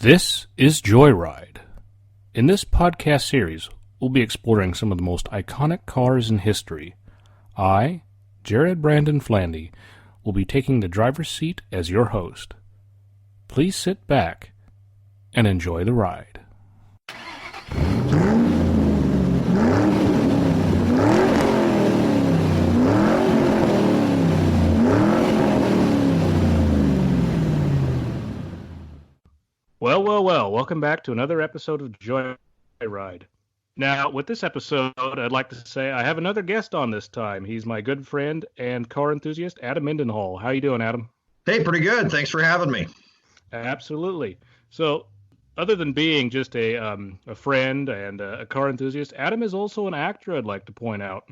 This is Joyride. In this podcast series, we'll be exploring some of the most iconic cars in history. I, Jared Brandon Flandy, will be taking the driver's seat as your host. Please sit back and enjoy the ride. Well, welcome back to another episode of Joyride. Now, with this episode, I'd like to say I have another guest on this time. He's my good friend and car enthusiast, Adam Mendenhall. How you doing, Adam? Hey, pretty good. Thanks for having me. Absolutely. So, other than being just a friend and a car enthusiast, Adam is also an actor, I'd like to point out.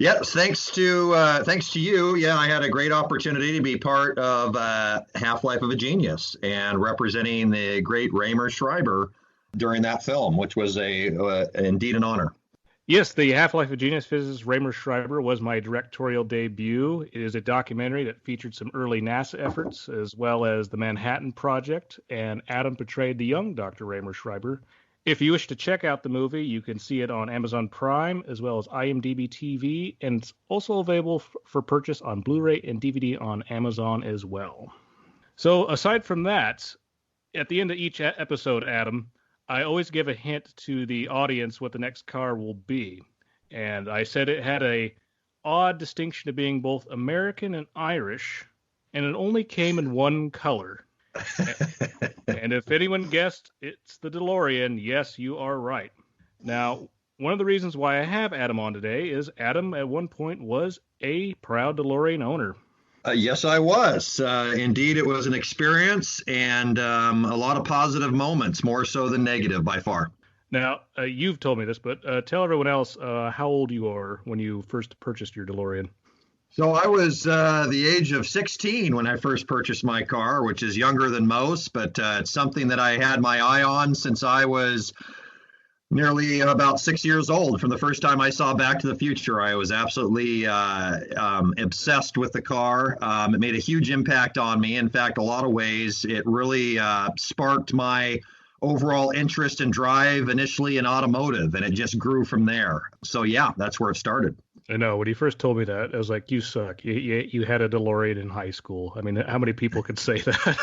Yes, thanks to you. Yeah, I had a great opportunity to be part of Half-Life of a Genius and representing the great Raymer Schreiber during that film, which was indeed an honor. Yes, the Half-Life of Genius physicist Raymer Schreiber was my directorial debut. It is a documentary that featured some early NASA efforts as well as the Manhattan Project, and Adam portrayed the young Dr. Raymer Schreiber. If you wish to check out the movie, you can see it on Amazon Prime as well as IMDb TV, and it's also available for purchase on Blu-ray and DVD on Amazon as well. So aside from that, at the end of each episode, Adam, I always give a hint to the audience what the next car will be. And I said it had a odd distinction of being both American and Irish, and it only came in one color. And if anyone guessed it's the DeLorean, yes, you are right. Now, one of the reasons why I have Adam on today is Adam at one point was a proud DeLorean owner. Yes, I was. Indeed, it was an experience and a lot of positive moments, more so than negative by far. Now, you've told me this, but tell everyone else how old you are when you first purchased your DeLorean. So I was the age of 16 when I first purchased my car, which is younger than most, but it's something that I had my eye on since I was nearly about 6 years old. From the first time I saw Back to the Future, I was absolutely obsessed with the car. It made a huge impact on me. In fact, a lot of ways, it really sparked my overall interest and drive initially in automotive, and it just grew from there. So yeah, that's where it started. I know. When he first told me that, I was like, you suck. You had a DeLorean in high school. I mean, how many people could say that?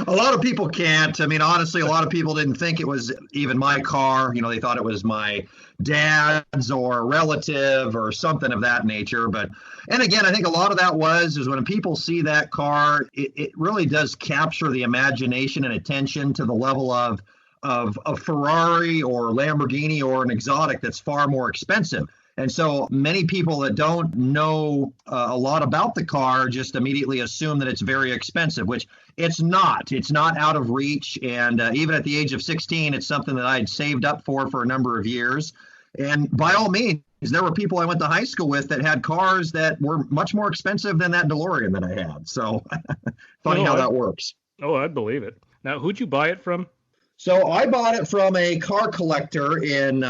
A lot of people can't. I mean, honestly, a lot of people didn't think it was even my car. You know, they thought it was my dad's or a relative or something of that nature. And again, I think a lot of that is when people see that car, it really does capture the imagination and attention to the level of a Ferrari or Lamborghini or an exotic that's far more expensive. And so many people that don't know a lot about the car just immediately assume that it's very expensive, which it's not. It's not out of reach. And even at the age of 16, it's something that I'd saved up for a number of years. And by all means, there were people I went to high school with that had cars that were much more expensive than that DeLorean that I had. So funny how that works. Oh, I believe it. Now, who'd you buy it from? So I bought it from a car collector in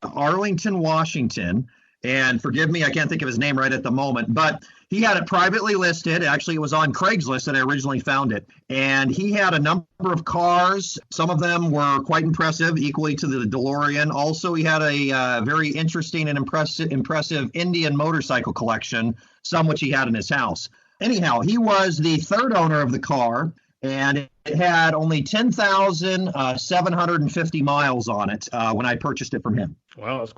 Arlington, Washington. And forgive me, I can't think of his name right at the moment, but he had it privately listed. Actually, it was on Craigslist that I originally found it. And he had a number of cars. Some of them were quite impressive, equally to the DeLorean. Also, he had a very interesting and impressive Indian motorcycle collection, some which he had in his house. Anyhow, he was the third owner of the car. And it had only 10,750 miles on it when I purchased it from him. Wow, that's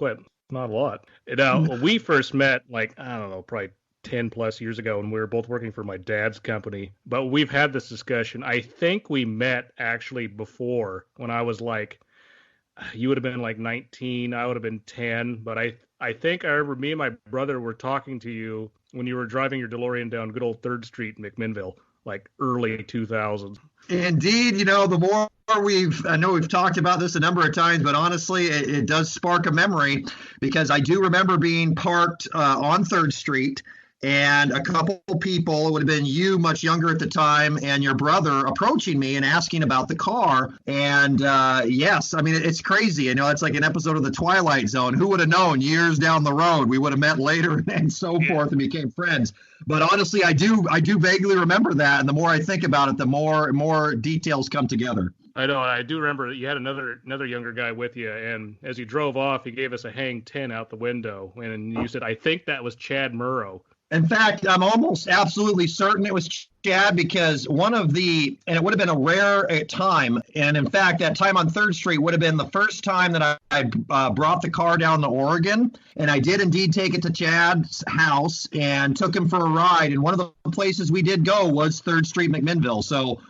not a lot. Now, we first met, probably 10 plus years ago when we were both working for my dad's company. But we've had this discussion. I think we met actually before when I was you would have been 19, I would have been 10. But I think I remember me and my brother were talking to you when you were driving your DeLorean down good old 3rd Street in McMinnville. Early 2000s. Indeed, the more I know we've talked about this a number of times, but honestly, it does spark a memory because I do remember being parked on 3rd Street and a couple people, it would have been you much younger at the time, and your brother approaching me and asking about the car. And yes, I mean, it's crazy. You know, it's like an episode of The Twilight Zone. Who would have known years down the road we would have met later and so forth and became friends. But honestly, I do vaguely remember that. And the more I think about it, the more details come together. I know. I do remember that you had another younger guy with you, and as you drove off, he gave us a hang 10 out the window, and you said, "I think that was Chad Murrow." In fact, I'm almost absolutely certain it was Chad, because and it would have been a rare time. And in fact, that time on 3rd Street would have been the first time that I brought the car down to Oregon. And I did indeed take it to Chad's house and took him for a ride. And one of the places we did go was 3rd Street, McMinnville. So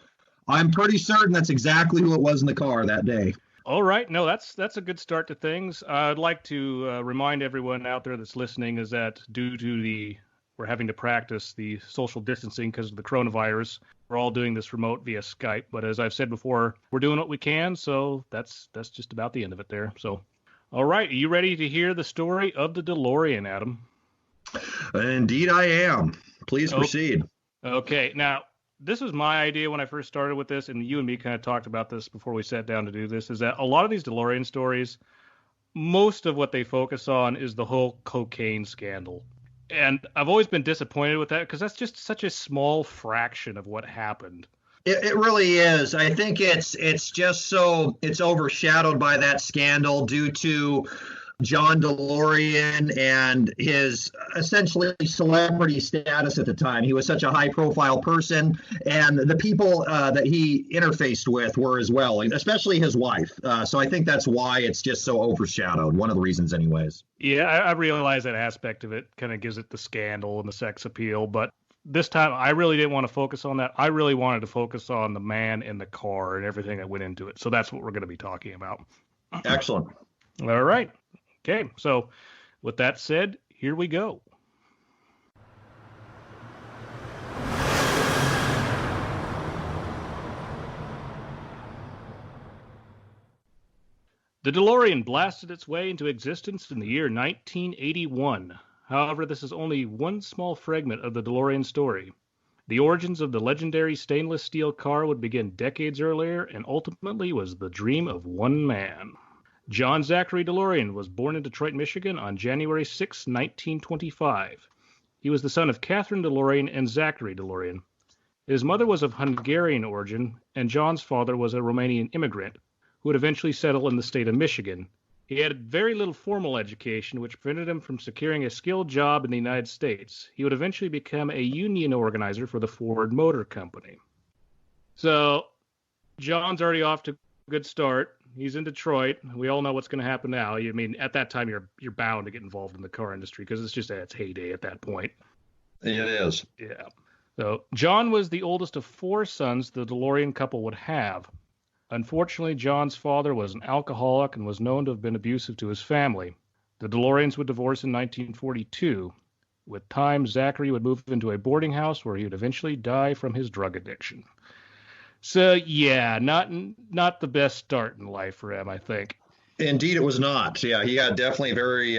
I'm pretty certain that's exactly who it was in the car that day. All right. No, that's a good start to things. I'd like to remind everyone out there that's listening is that due to we're having to practice the social distancing because of the coronavirus. We're all doing this remote via Skype. But as I've said before, we're doing what we can. So that's just about the end of it there. So, all right. Are you ready to hear the story of the DeLorean, Adam? Indeed, I am. Please proceed. Okay. Now, this was my idea when I first started with this, and you and me kind of talked about this before we sat down to do this, is that a lot of these DeLorean stories, most of what they focus on is the whole cocaine scandal. And I've always been disappointed with that because that's just such a small fraction of what happened. It really is. I think it's just so it's overshadowed by that scandal due to John DeLorean and his essentially celebrity status at the time. He was such a high-profile person, and the people that he interfaced with were as well, especially his wife. So I think that's why it's just so overshadowed. One of the reasons, anyways. Yeah, I realize that aspect of it kind of gives it the scandal and the sex appeal, but this time I really didn't want to focus on that. I really wanted to focus on the man in the car and everything that went into it. So that's what we're going to be talking about. Excellent. All right. Okay, so with that said, here we go. The DeLorean blasted its way into existence in the year 1981. However, this is only one small fragment of the DeLorean story. The origins of the legendary stainless steel car would begin decades earlier and ultimately was the dream of one man. John Zachary DeLorean was born in Detroit, Michigan on January 6, 1925. He was the son of Catherine DeLorean and Zachary DeLorean. His mother was of Hungarian origin, and John's father was a Romanian immigrant who would eventually settle in the state of Michigan. He had very little formal education, which prevented him from securing a skilled job in the United States. He would eventually become a union organizer for the Ford Motor Company. So, John's already off to a good start. He's in Detroit. We all know what's going to happen now. I mean, at that time, you're bound to get involved in the car industry because it's just at its heyday at that point. It is. Yeah. So John was the oldest of 4 sons the DeLorean couple would have. Unfortunately, John's father was an alcoholic and was known to have been abusive to his family. The DeLoreans would divorce in 1942. With time, Zachary would move into a boarding house where he would eventually die from his drug addiction. So, yeah, not the best start in life for him, I think. Indeed, it was not. Yeah, he had definitely very,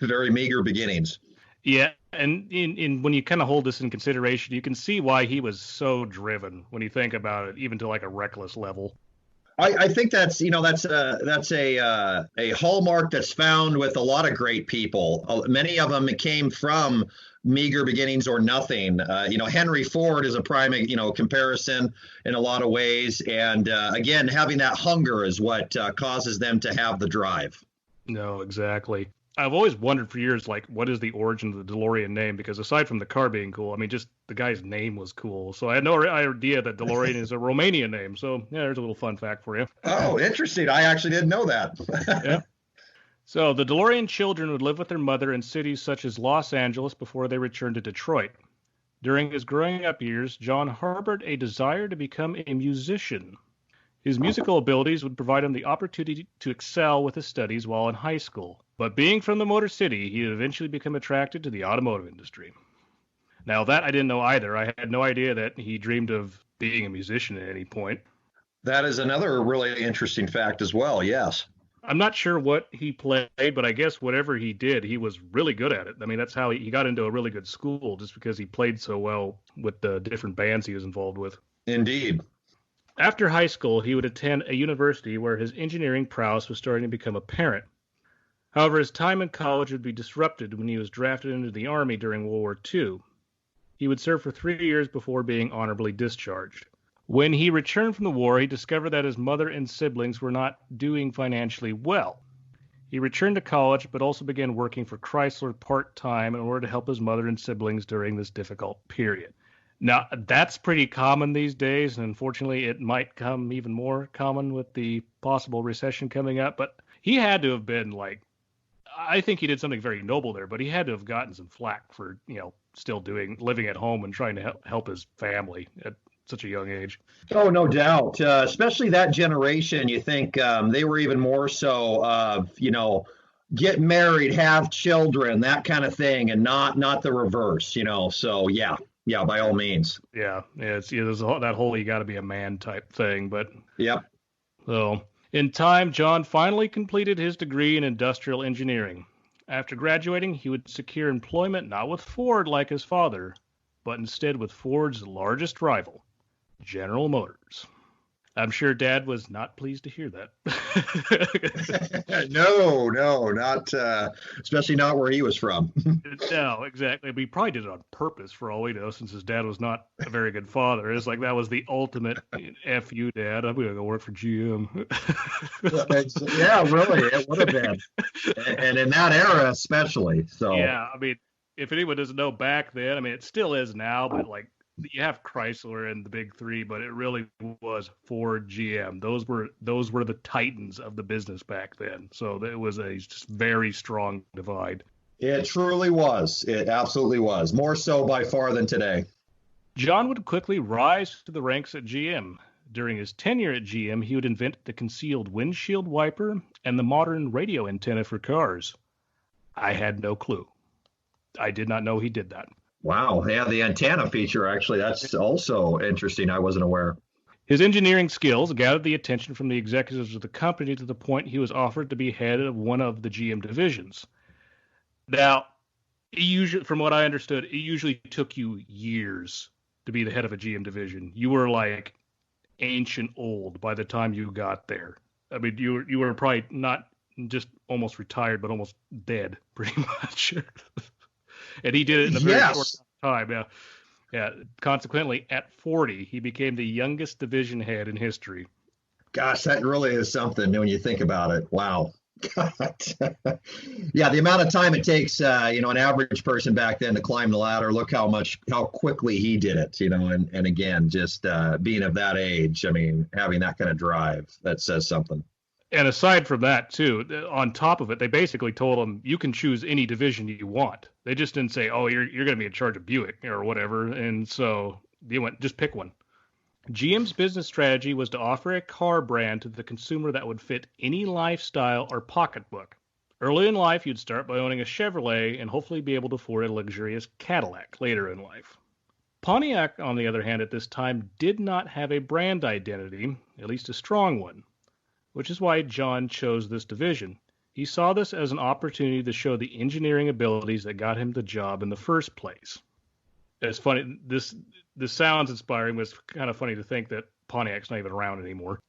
very meager beginnings. Yeah, and when you kind of hold this in consideration, you can see why he was so driven when you think about it, even to like a reckless level. I think that's a hallmark that's found with a lot of great people. Many of them came from meager beginnings or nothing. Henry Ford is a prime, comparison in a lot of ways. And again, having that hunger is what causes them to have the drive. No, exactly. I've always wondered for years, like, what is the origin of the DeLorean name? Because aside from the car being cool, I mean, just the guy's name was cool. So I had no idea that DeLorean is a Romanian name. So, yeah, there's a little fun fact for you. Oh, interesting. I actually didn't know that. Yeah. So the DeLorean children would live with their mother in cities such as Los Angeles before they returned to Detroit. During his growing up years, John harbored a desire to become a musician. His musical abilities would provide him the opportunity to excel with his studies while in high school. But being from the Motor City, he would eventually become attracted to the automotive industry. Now, that I didn't know either. I had no idea that he dreamed of being a musician at any point. That is another really interesting fact as well, yes. I'm not sure what he played, but I guess whatever he did, he was really good at it. I mean, that's how he got into a really good school, just because he played so well with the different bands he was involved with. Indeed. After high school, he would attend a university where his engineering prowess was starting to become apparent. However, his time in college would be disrupted when he was drafted into the Army during World War II. He would serve for 3 years before being honorably discharged. When he returned from the war, he discovered that his mother and siblings were not doing financially well. He returned to college, but also began working for Chrysler part-time in order to help his mother and siblings during this difficult period. Now, that's pretty common these days, and unfortunately, it might come even more common with the possible recession coming up, but he had to have been I think he did something very noble there, but he had to have gotten some flack for, still living at home and trying to help his family at such a young age. Oh, no doubt. Especially that generation, you think they were even more so of, get married, have children, that kind of thing, and not the reverse, So yeah, by all means. Yeah, there's that whole you got to be a man type thing, but yep. So in time, John finally completed his degree in industrial engineering. After graduating, he would secure employment not with Ford like his father, but instead with Ford's largest rival, General Motors. I'm sure Dad was not pleased to hear that. No, not, especially not where he was from. No, exactly. But he probably did it on purpose for all we know, since his dad was not a very good father. It's like that was the ultimate F you, Dad. I'm going to go work for GM. Yeah, really. It would have been. And in that era, especially. So yeah, I mean, if anyone doesn't know back then, I mean, it still is now, but you have Chrysler and the big three, but it really was Ford, GM. Those were the titans of the business back then. So it was a just very strong divide. It truly was. It absolutely was. More so by far than today. John would quickly rise to the ranks at GM. During his tenure at GM, he would invent the concealed windshield wiper and the modern radio antenna for cars. I had no clue. I did not know he did that. Wow. Yeah, the antenna feature, actually, that's also interesting. I wasn't aware. His engineering skills gathered the attention from the executives of the company to the point he was offered to be head of one of the GM divisions. Now, from what I understood, it usually took you years to be the head of a GM division. You were like ancient old by the time you got there. I mean, you were probably not just almost retired, but almost dead, pretty much. And he did it in a very short time. Yeah. Yeah. Consequently, at 40, he became the youngest division head in history. Gosh, that really is something when you think about it. Wow. Yeah, the amount of time it takes, an average person back then to climb the ladder. Look how quickly he did it, and again, just being of that age, I mean, having that kind of drive, that says something. And aside from that, too, on top of it, they basically told him, you can choose any division you want. They just didn't say, oh, you're going to be in charge of Buick or whatever. And so they went, just pick one. GM's business strategy was to offer a car brand to the consumer that would fit any lifestyle or pocketbook. Early in life, you'd start by owning a Chevrolet and hopefully be able to afford a luxurious Cadillac later in life. Pontiac, on the other hand, at this time, did not have a brand identity, at least a strong one, which is why John chose this division. He saw this as an opportunity to show the engineering abilities that got him the job in the first place. It's funny, this sounds inspiring, but it's kind of funny to think that Pontiac's not even around anymore.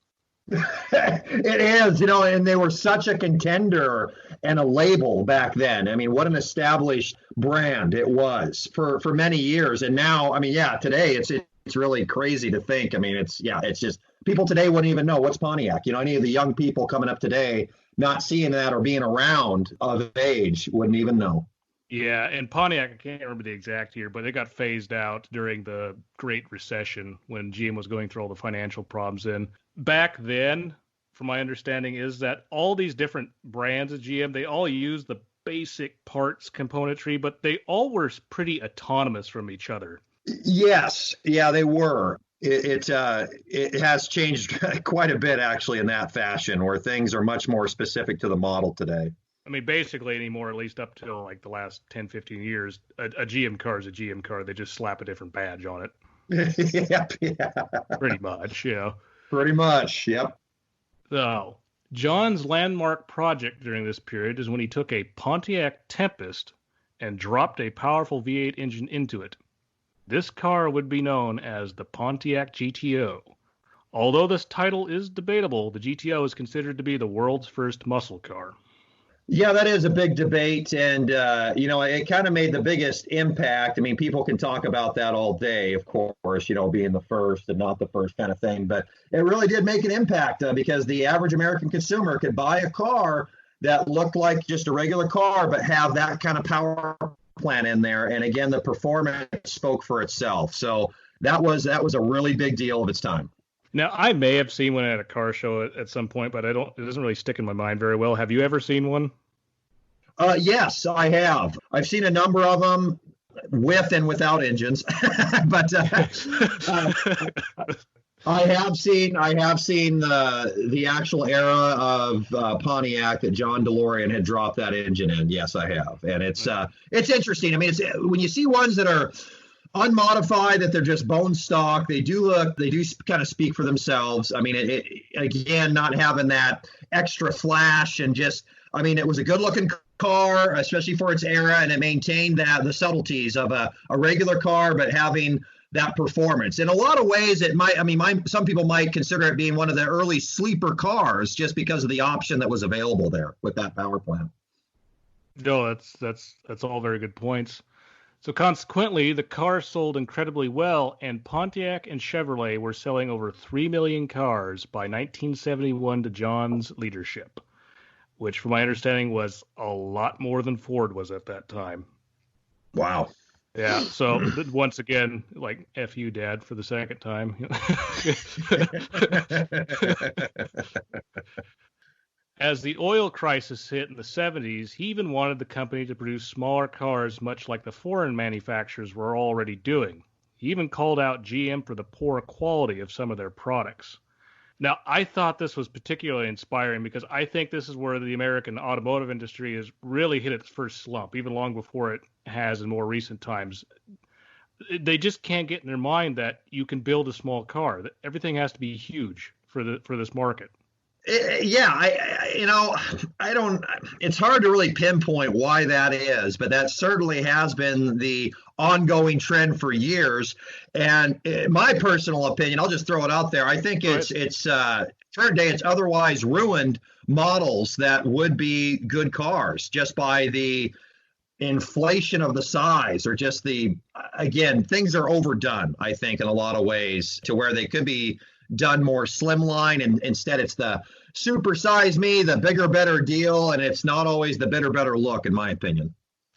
It is, and they were such a contender and a label back then. I mean, what an established brand it was for many years. And now, I mean, yeah, today it's really crazy to think. I mean, it's just people today wouldn't even know what's Pontiac. Any of the young people coming up today, not seeing that or being around of age, wouldn't even know. Yeah, and Pontiac, I can't remember the exact year, but it got phased out during the Great Recession when GM was going through all the financial problems. And back then, from my understanding, is that all these different brands of GM, they all use the basic parts componentry, but they all were pretty autonomous from each other. Yes, yeah, they were. It has changed quite a bit, actually, in that fashion, where things are much more specific to the model today. I mean, basically anymore, at least up till like the last 10, 15 years, a GM car is a GM car. They just slap a different badge on it. Yeah. Pretty much, Pretty much, yep. So John's landmark project during this period is when he took a Pontiac Tempest and dropped a powerful V8 engine into it. This car would be known as the Pontiac Gto. Although this title is debatable, the GTO is considered to be the world's first muscle car. Yeah, that is a big debate, and it kind of made the biggest impact. I mean, people can talk about that all day, of course, being the first and not the first kind of thing, but it really did make an impact because the average American consumer could buy a car that looked like just a regular car, but have that kind of power plant in there. And again, the performance spoke for itself. So that was a really big deal of its time. Now, I may have seen one at a car show at some point, but it doesn't really stick in my mind very well. Have you ever seen one? Yes, I have. I've seen a number of them with and without engines, but I have seen the actual era of Pontiac that John DeLorean had dropped that engine in. Yes, I have, and it's interesting. I mean, it's when you see ones that are unmodified, that they're just bone stock. They do kind of speak for themselves. I mean, again, not having that extra flash and just. I mean, it was a good-looking car, especially for its era, and it maintained the subtleties of a regular car, but having that performance. In a lot of ways, it might. I mean, some people might consider it being one of the early sleeper cars, just because of the option that was available there with that power plant. No, that's all very good points. So consequently, the car sold incredibly well, and Pontiac and Chevrolet were selling over 3 million cars by 1971 to John's leadership, which from my understanding was a lot more than Ford was at that time. Wow. Yeah, so once again, like, F you, Dad, for the second time. As the oil crisis hit in the 70s, he even wanted the company to produce smaller cars, much like the foreign manufacturers were already doing. He even called out GM for the poor quality of some of their products. Now, I thought this was particularly inspiring because I think this is where the American automotive industry has really hit its first slump, even long before it has in more recent times. They just can't get in their mind that you can build a small car, that everything has to be huge for this market. Yeah, I don't. It's hard to really pinpoint why that is, but that certainly has been the ongoing trend for years. And in my personal opinion, I'll just throw it out there. I think it's current day. It's otherwise ruined models that would be good cars just by the inflation of the size, or just again, things are overdone, I think, in a lot of ways, to where they could be done more slimline, and instead it's the super size me, the bigger, better deal, and it's not always the better look, in my opinion.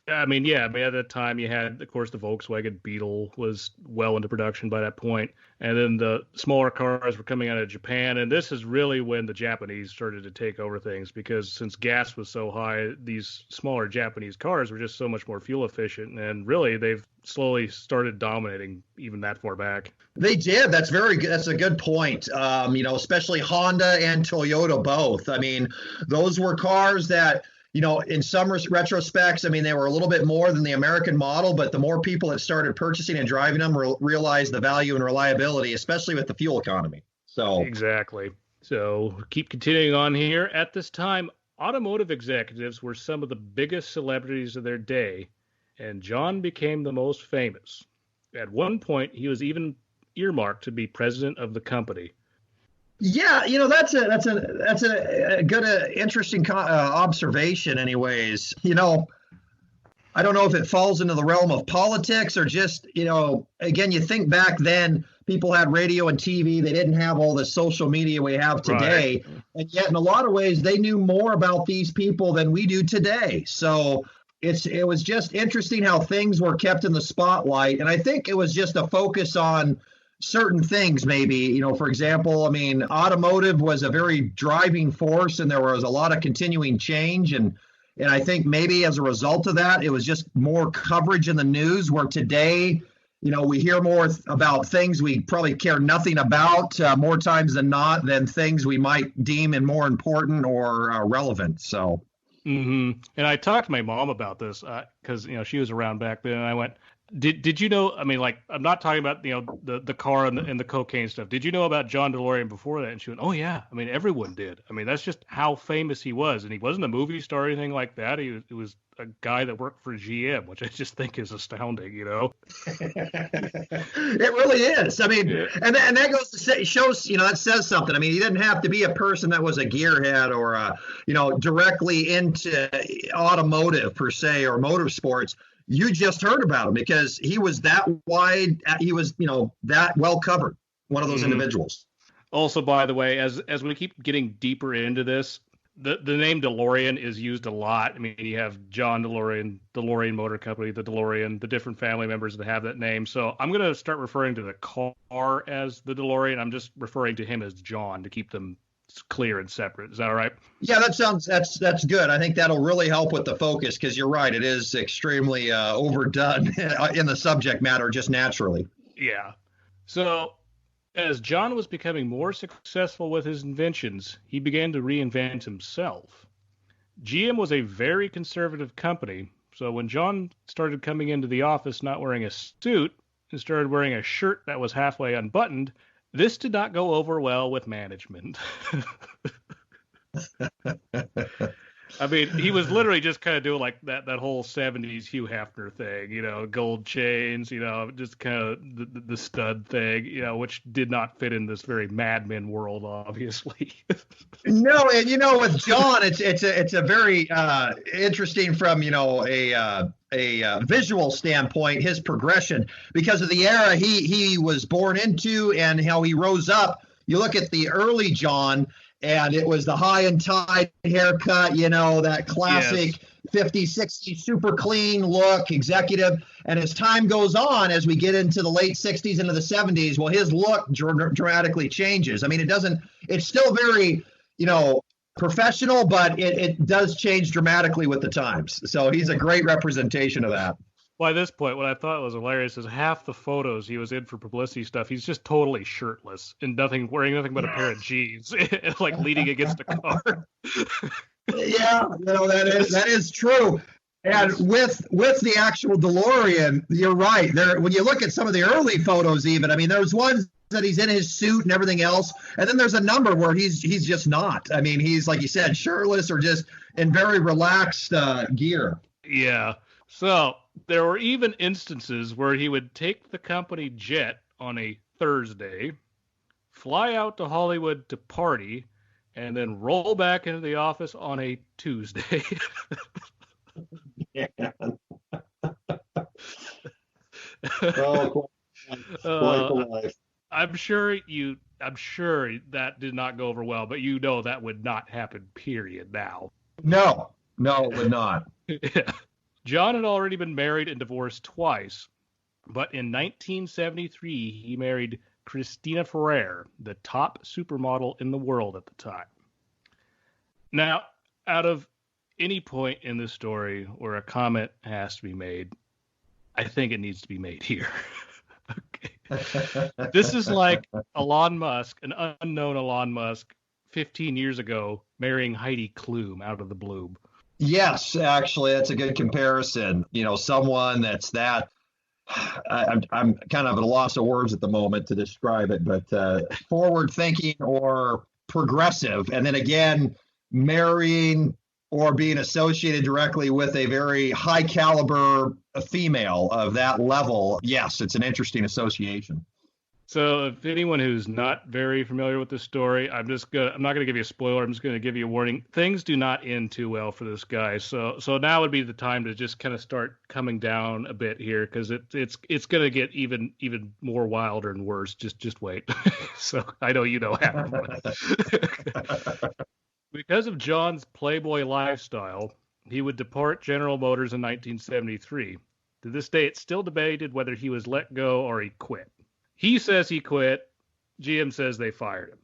I mean, at that time you had, of course, the Volkswagen Beetle was well into production by that point, and then the smaller cars were coming out of Japan, and this is really when the Japanese started to take over things, because since gas was so high, these smaller Japanese cars were just so much more fuel efficient, and really they've slowly started dominating even that far back. They did. That's very good. That's a good point. Especially Honda and Toyota both. I mean, those were cars that, in some retrospects, I mean, they were a little bit more than the American model, but the more people that started purchasing and driving them realized the value and reliability, especially with the fuel economy. So exactly. So keep continuing on here. At this time, automotive executives were some of the biggest celebrities of their day, and John became the most famous. At one point, he was even earmarked to be president of the company. Yeah, that's a good, interesting observation. Anyways, I don't know if it falls into the realm of politics or just, again, you think back then people had radio and TV. They didn't have all the social media we have today, right. And yet in a lot of ways they knew more about these people than we do today. So it was just interesting how things were kept in the spotlight, and I think it was just a focus on certain things, maybe, for example, I mean, automotive was a very driving force, and there was a lot of continuing change. And I think maybe as a result of that, it was just more coverage in the news, where today, we hear more about things we probably care nothing about more times than not, than things we might deem and more important or relevant. So. Mm-hmm. And I talked to my mom about this because, she was around back then, and I went, Did you know? I mean, like, I'm not talking about the car and the cocaine stuff. Did you know about John DeLorean before that? And she went, "Oh yeah." I mean, everyone did. I mean, that's just how famous he was, and he wasn't a movie star or anything like that. He was a guy that worked for GM, which I just think is astounding. It really is. I mean, Yeah. and that goes to say, shows, that says something. I mean, he didn't have to be a person that was a gearhead or, directly into automotive per se or motorsports. You just heard about him because he was that wide. He was, that well covered. One of those individuals. Also, by the way, as we keep getting deeper into this, the name DeLorean is used a lot. I mean, you have John DeLorean, DeLorean Motor Company, the DeLorean, the different family members that have that name. So I'm going to start referring to the car as the DeLorean. I'm just referring to him as John to keep them clear and separate. Is that all right? Yeah, that's good. I think that'll really help with the focus because you're right. It is extremely overdone in the subject matter just naturally. Yeah. So as John was becoming more successful with his inventions, he began to reinvent himself. GM was a very conservative company, so when John started coming into the office not wearing a suit and started wearing a shirt that was halfway unbuttoned, this did not go over well with management. I mean, he was literally just kind of doing like that whole 70s Hugh Hefner thing, gold chains, just kind of the stud thing, which did not fit in this very Mad Men world, obviously. No, and with John, it's a very interesting from a visual standpoint, his progression because of the era he was born into and how he rose up. You look at the early John. And it was the high and tight haircut, that classic 50s, 60s, super clean look, executive. And as time goes on, as we get into the late 60s into the 70s, well, his look dramatically changes. I mean, it's still very, professional, but it does change dramatically with the times. So he's a great representation of that. By this point, what I thought was hilarious is half the photos he was in for publicity stuff, he's just totally shirtless and wearing nothing but a pair of jeans, like leaning against a car. Yeah, that is true. And with the actual DeLorean, you're right. When you look at some of the early photos, even, I mean, there's ones that he's in his suit and everything else, and then there's a number where he's just not. I mean, he's, like you said, shirtless or just in very relaxed gear. Yeah. So there were even instances where he would take the company jet on a Thursday, fly out to Hollywood to party, and then roll back into the office on a Tuesday. Yeah. Oh, quite the life. I'm sure that did not go over well, but that would not happen, period, now. No, it would not. Yeah. John had already been married and divorced twice, but in 1973, he married Christina Ferrer, the top supermodel in the world at the time. Now, out of any point in this story where a comment has to be made, I think it needs to be made here. Okay. This is like Elon Musk, an unknown Elon Musk, 15 years ago, marrying Heidi Klum out of the blue. Yes, actually, that's a good comparison. Someone that's that. I'm kind of at a loss of words at the moment to describe it, but forward thinking or progressive, and then again, marrying or being associated directly with a very high caliber female of that level. Yes, it's an interesting association. So if anyone who's not very familiar with this story, I'm not going to give you a spoiler. I'm just going to give you a warning. Things do not end too well for this guy. So now would be the time to just kind of start coming down a bit here, because it's going to get even more wilder and worse. Just wait. So I know half of it. Because of John's playboy lifestyle, he would depart General Motors in 1973. To this day, it's still debated whether he was let go or he quit. He says he quit. GM says they fired him.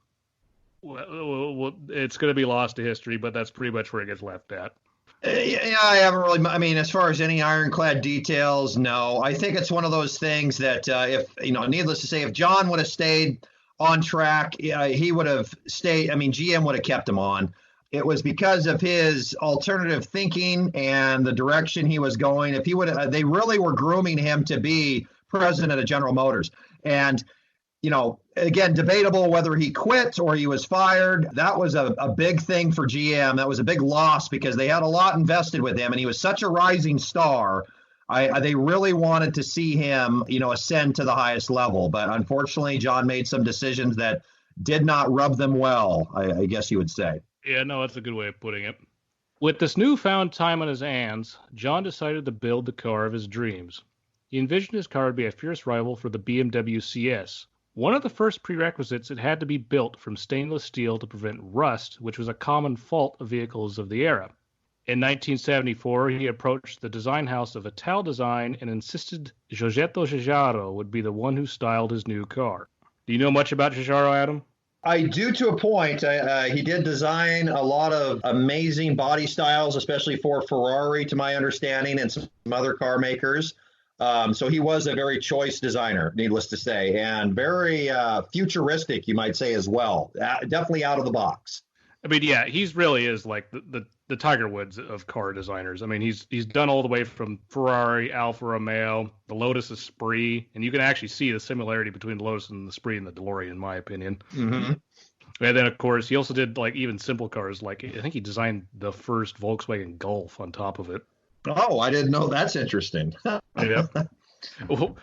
Well, it's going to be lost to history, but that's pretty much where it gets left at. Yeah, I haven't really. I mean, as far as any ironclad details, no. I think it's one of those things that if needless to say, if John would have stayed on track, he would have stayed. I mean, GM would have kept him on. it was because of his alternative thinking and the direction he was going. If he would, they really were grooming him to be president of General Motors. And, again, debatable whether he quit or he was fired. That was a big thing for GM. That was a big loss because they had a lot invested with him, and he was such a rising star. They really wanted to see him, ascend to the highest level. But unfortunately, John made some decisions that did not rub them well, I guess you would say. Yeah, no, that's a good way of putting it. With this newfound time on his hands, John decided to build the car of his dreams. He envisioned his car to be a fierce rival for the BMW CS. One of the first prerequisites, it had to be built from stainless steel to prevent rust, which was a common fault of vehicles of the era. In 1974, he approached the design house of Ital Design and insisted Giorgetto Giugiaro would be the one who styled his new car. Do you know much about Giugiaro, Adam? I do, to a point. He did design a lot of amazing body styles, especially for Ferrari, to my understanding, and some other car makers. So he was a very choice designer, needless to say, and very futuristic, you might say, as well. Definitely out of the box. I mean, yeah, he's really is like the Tiger Woods of car designers. I mean, he's done all the way from Ferrari, Alfa Romeo, the Lotus Esprit, and you can actually see the similarity between the Lotus and the Esprit and the DeLorean, in my opinion. Mm-hmm. And then, of course, he also did like even simple cars. Like I think he designed the first Volkswagen Golf on top of it. Oh, I didn't know. That's interesting. Yeah.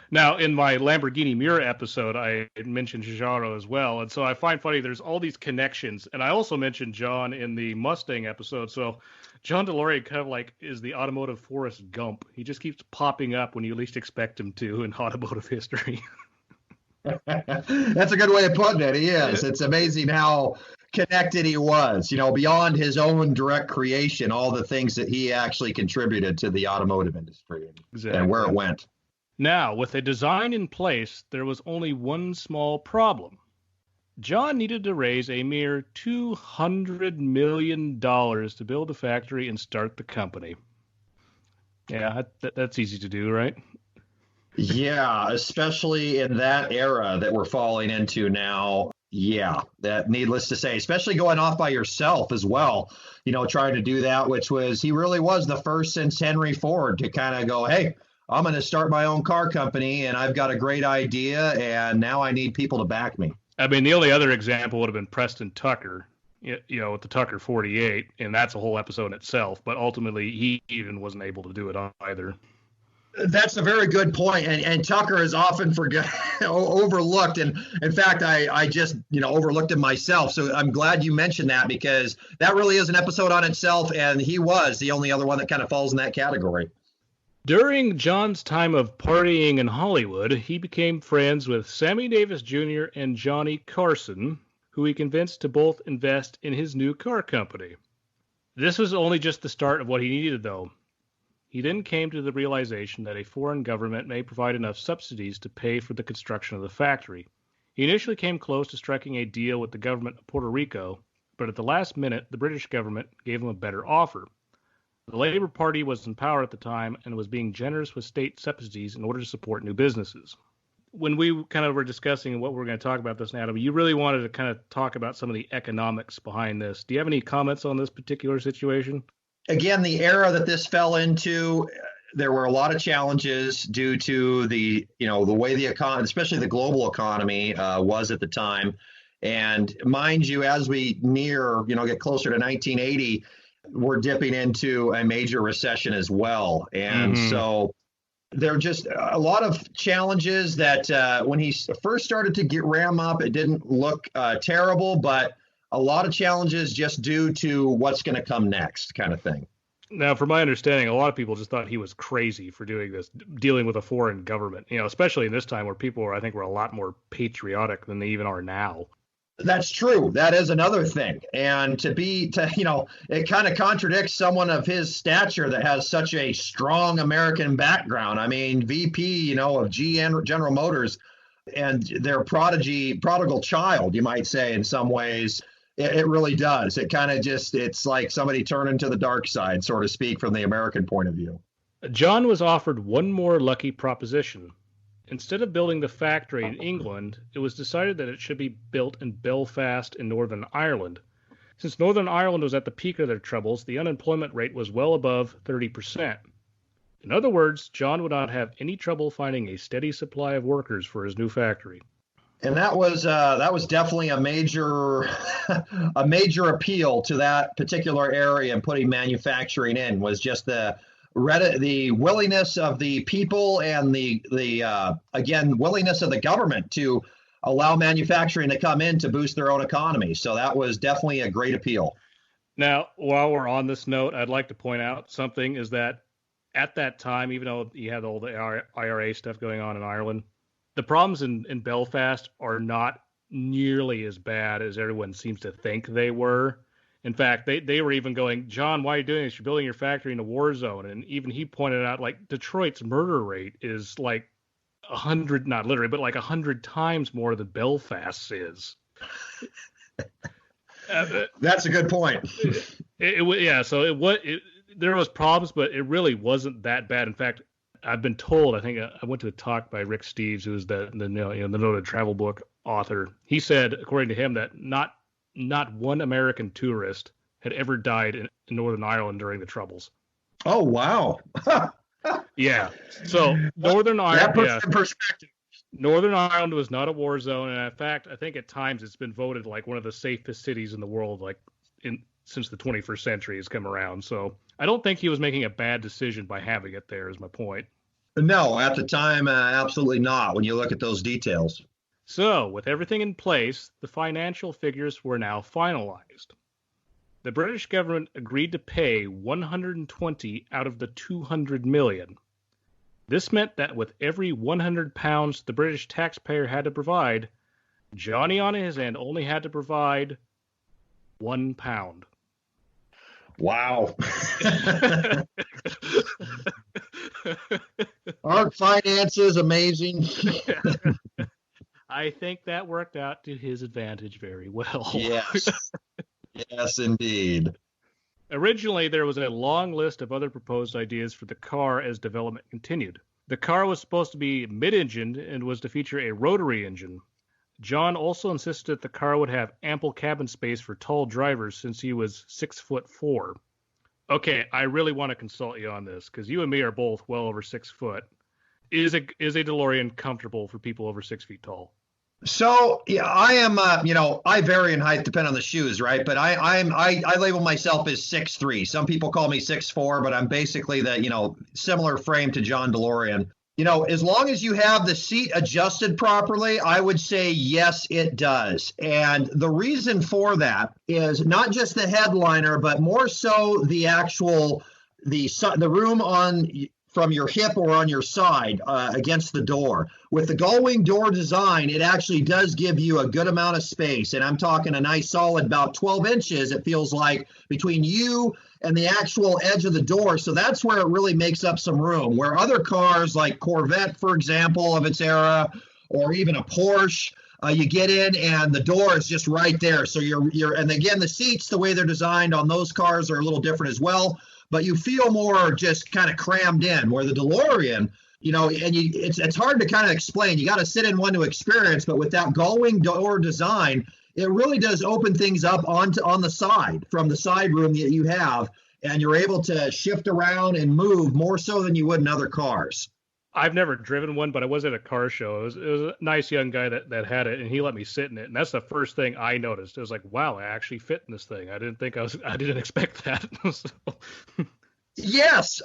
Now, in my Lamborghini Miura episode, I mentioned Giugiaro as well. And so I find funny there's all these connections. And I also mentioned John in the Mustang episode. So John DeLorean kind of like is the automotive Forrest Gump. He just keeps popping up when you least expect him to in automotive history. That's a good way of putting it. He is. It's amazing how connected he was, beyond his own direct creation, all the things that he actually contributed to the automotive industry and where it went. Now, with a design in place, there was only one small problem. John needed to raise a mere $200 million to build the factory and start the company. Yeah, that's easy to do, right? Yeah, especially in that era that we're falling into now. Yeah, that needless to say, especially going off by yourself as well, trying to do that, which was, he really was the first since Henry Ford to kind of go, hey, I'm going to start my own car company and I've got a great idea and now I need people to back me. I mean, the only other example would have been Preston Tucker, with the Tucker 48, and that's a whole episode in itself, but ultimately he even wasn't able to do it either. That's a very good point, and Tucker is often overlooked. And in fact, I just overlooked him myself. So I'm glad you mentioned that because that really is an episode on itself, and he was the only other one that kind of falls in that category. During John's time of partying in Hollywood, he became friends with Sammy Davis Jr. and Johnny Carson, who he convinced to both invest in his new car company. This was only just the start of what he needed, though. He then came to the realization that a foreign government may provide enough subsidies to pay for the construction of the factory. He initially came close to striking a deal with the government of Puerto Rico, but at the last minute, the British government gave him a better offer. The Labour Party was in power at the time and was being generous with state subsidies in order to support new businesses. When we kind of were discussing what we're going to talk about this, Adam, you really wanted to kind of talk about some of the economics behind this. Do you have any comments on this particular situation? Again, the era that this fell into, there were a lot of challenges due to the way the economy, especially the global economy, was at the time. And mind you, as we get closer to 1980, we're dipping into a major recession as well. And so there are just a lot of challenges that when he first started to ram up, it didn't look terrible, but a lot of challenges just due to what's going to come next kind of thing. Now, from my understanding, a lot of people just thought he was crazy for doing this, dealing with a foreign government, especially in this time where people were a lot more patriotic than they even are now. That's true. That is another thing. And it kind of contradicts someone of his stature that has such a strong American background. I mean, VP, of General Motors and their prodigal child, you might say, in some ways. It really does. It kind of it's like somebody turning to the dark side, so to speak, from the American point of view. John was offered one more lucky proposition. Instead of building the factory in England, it was decided that it should be built in Belfast in Northern Ireland. Since Northern Ireland was at the peak of their troubles, the unemployment rate was well above 30%. In other words, John would not have any trouble finding a steady supply of workers for his new factory. And that was definitely a major a major appeal to that particular area, and putting manufacturing in was just the willingness of the people, and the again, willingness of the government to allow manufacturing to come in to boost their own economy. So that was definitely a great appeal. Now, while we're on this note, I'd like to point out something is that at that time, even though you had all the IRA stuff going on in Ireland, the problems in Belfast are not nearly as bad as everyone seems to think they were. In fact, they were even going, John, why are you doing this? You're building your factory in a war zone. And even he pointed out, like, Detroit's murder rate is like 100, not literally, but like 100 times more than Belfast's is. That's a good point. Yeah, so there was problems, but it really wasn't that bad. In fact, I've been told, I think I went to a talk by Rick Steves, who is the noted travel book author. He said, according to him, that not one American tourist had ever died in Northern Ireland during the Troubles. Oh, wow. Yeah. So Northern Ireland, that puts in perspective. Northern Ireland was not a war zone, and in fact, I think at times it's been voted like one of the safest cities in the world, like since the 21st century has come around. So I don't think he was making a bad decision by having it there, is my point. No, at the time, absolutely not, when you look at those details. So, with everything in place, the financial figures were now finalized. The British government agreed to pay 120 out of the 200 million. This meant that with every 100 pounds the British taxpayer had to provide, Johnny on his end only had to provide 1 pound. Wow. Our finances, amazing. I think that worked out to his advantage very well. Yes. Yes, indeed. Originally, there was a long list of other proposed ideas for the car as development continued. The car was supposed to be mid-engined and was to feature a rotary engine. John also insisted that the car would have ample cabin space for tall drivers since he was 6'4". Okay, I really want to consult you on this because you and me are both well over 6 foot. Is a DeLorean comfortable for people over 6 feet tall? So yeah, I am. I vary in height depending on the shoes, right? But I label myself as 6'3". Some people call me 6'4", but I'm basically the similar frame to John DeLorean. As long as you have the seat adjusted properly, I would say yes, it does. And the reason for that is not just the headliner, but more so the actual the room on from your hip or on your side against the door. With the gull-wing door design, it actually does give you a good amount of space. And I'm talking a nice solid about 12 inches, it feels like, between you and the actual edge of the door. So that's where it really makes up some room. Where other cars like Corvette, for example, of its era, or even a Porsche, you get in and the door is just right there. So and again, the seats, the way they're designed on those cars are a little different as well. But you feel more just kind of crammed in, where the DeLorean, it's hard to kind of explain. You got to sit in one to experience, but with that gull-wing door design, it really does open things up on the side, from the side room that you have, and you're able to shift around and move more so than you would in other cars. I've never driven one, but I was at a car show. It was a nice young guy that had it, and he let me sit in it. And that's the first thing I noticed. It was like, wow, I actually fit in this thing. I didn't expect that. Yes.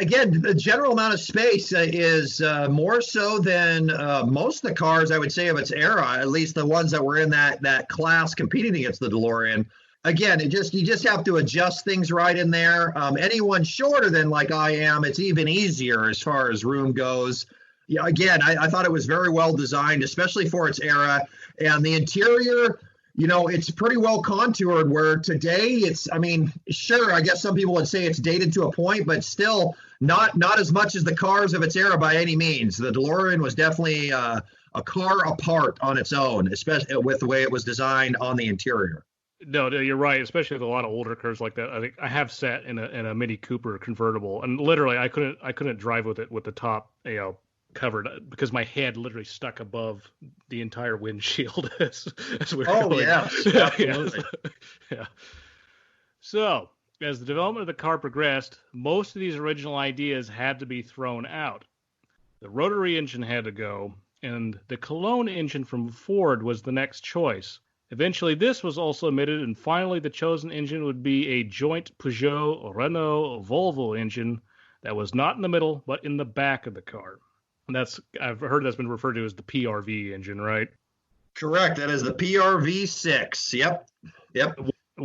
Again, the general amount of space is more so than most of the cars, I would say, of its era, at least the ones that were in that class competing against the DeLorean. Again, you just have to adjust things right in there. Anyone shorter than like I am, it's even easier as far as room goes. Yeah, again, I thought it was very well designed, especially for its era. And the interior, it's pretty well contoured, where today sure, I guess some people would say it's dated to a point, but still not as much as the cars of its era by any means. The DeLorean was definitely a car apart on its own, especially with the way it was designed on the interior. No, you're right. Especially with a lot of older cars like that. I think I have sat in a Mini Cooper convertible, and literally I couldn't drive with it with the top, covered because my head literally stuck above the entire windshield as we were Oh, going. yes, absolutely. Yeah. So, as the development of the car progressed, most of these original ideas had to be thrown out. The rotary engine had to go, and the Cologne engine from Ford was the next choice. Eventually, this was also omitted, and finally the chosen engine would be a joint Peugeot, Renault, Volvo engine that was not in the middle, but in the back of the car. And I've heard that's been referred to as the PRV engine, right? Correct. That is the PRV6. Yep.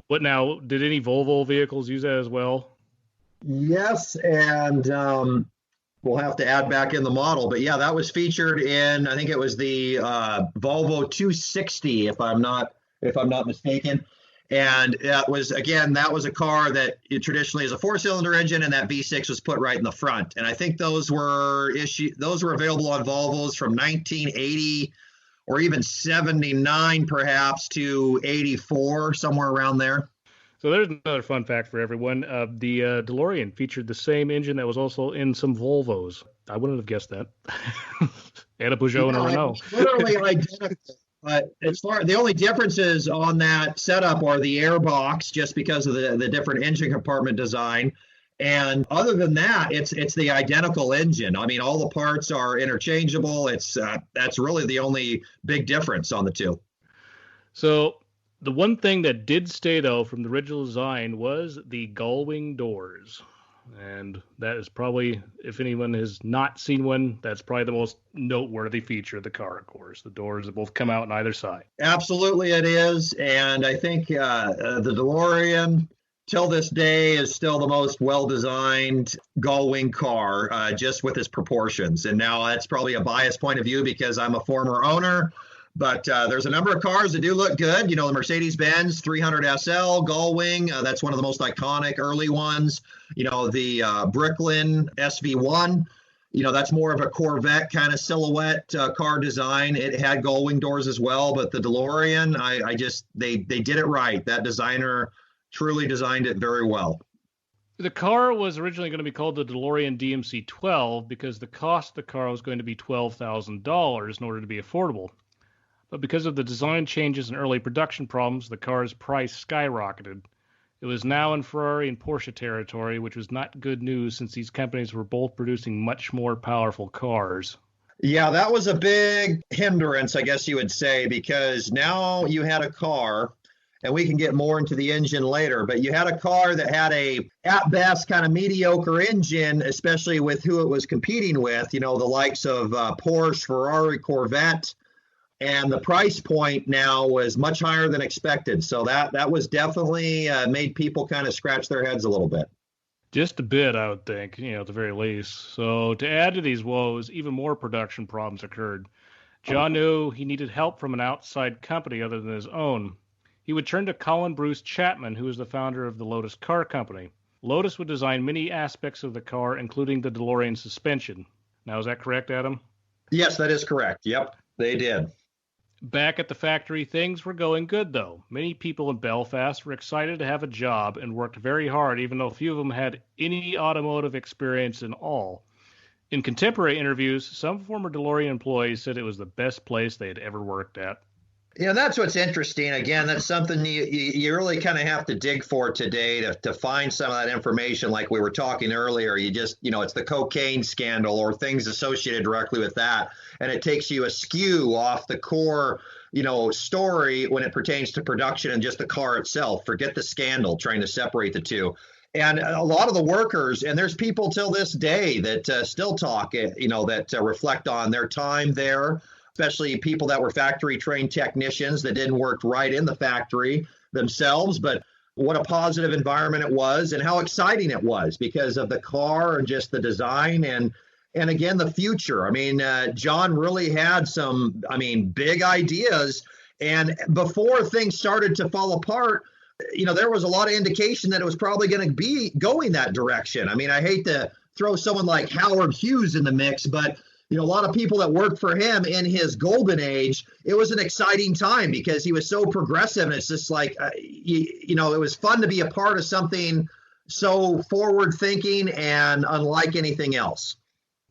What now? Did any Volvo vehicles use that as well? Yes, and we'll have to add back in the model, but yeah, that was featured in, I think it was the Volvo 260, if I'm not mistaken. And that was a car that traditionally is a 4-cylinder engine, and that V6 was put right in the front. And I think those were available on Volvos from 1980 or even 79 perhaps to 84, somewhere around there. So there's another fun fact for everyone. The DeLorean featured the same engine that was also in some Volvos. I wouldn't have guessed that. And a Peugeot and a Renault. Literally identical. But the only differences on that setup are the airbox, just because of the different engine compartment design. And other than that, it's the identical engine. I mean, all the parts are interchangeable. That's really the only big difference on the two. So the one thing that did stay, though, from the original design was the gull wing doors. And that is probably, if anyone has not seen one, that's probably the most noteworthy feature of the car, of course. The doors that both come out on either side. Absolutely it is. And I think the DeLorean, till this day, is still the most well-designed gull wing car, just with its proportions. And now that's probably a biased point of view because I'm a former owner. But there's a number of cars that do look good. You know, the Mercedes-Benz 300 SL Gull Wing, that's one of the most iconic early ones. You know, the Bricklin SV1, you know, that's more of a Corvette kind of silhouette car design. It had gull wing doors as well, but the DeLorean, they did it right. That designer truly designed it very well. The car was originally going to be called the DeLorean DMC-12 because the cost of the car was going to be $12,000 in order to be affordable. But because of the design changes and early production problems, the car's price skyrocketed. It was now in Ferrari and Porsche territory, which was not good news since these companies were both producing much more powerful cars. Yeah, that was a big hindrance, I guess you would say, because now you had a car, and we can get more into the engine later, but you had a car that had at best, kind of mediocre engine, especially with who it was competing with, you know, the likes of Porsche, Ferrari, Corvette. And the price point now was much higher than expected. So that was definitely made people kind of scratch their heads a little bit. Just a bit, I would think, you know, at the very least. So to add to these woes, even more production problems occurred. John knew he needed help from an outside company other than his own. He would turn to Colin Bruce Chapman, who was the founder of the Lotus Car Company. Lotus would design many aspects of the car, including the DeLorean suspension. Now, is that correct, Adam? Yes, that is correct. Yep, they did. Back at the factory, things were going good, though. Many people in Belfast were excited to have a job and worked very hard, even though few of them had any automotive experience in all. In contemporary interviews, some former DeLorean employees said it was the best place they had ever worked at. Yeah, that's what's interesting. Again, that's something you really kind of have to dig for today to find some of that information. Like we were talking earlier, it's the cocaine scandal or things associated directly with that. And it takes you askew off the core, story when it pertains to production and just the car itself. Forget the scandal, trying to separate the two. And a lot of the workers, and there's people till this day that still talk, that reflect on their time there, especially people that were factory trained technicians that didn't work right in the factory themselves. But what a positive environment it was and how exciting it was because of the car and just the design and again, the future. I mean, John really had some, big ideas. And before things started to fall apart, there was a lot of indication that it was probably going to be going that direction. I mean, I hate to throw someone like Howard Hughes in the mix, but a lot of people that worked for him in his golden age, it was an exciting time because he was so progressive. And it's just like, it was fun to be a part of something so forward thinking and unlike anything else.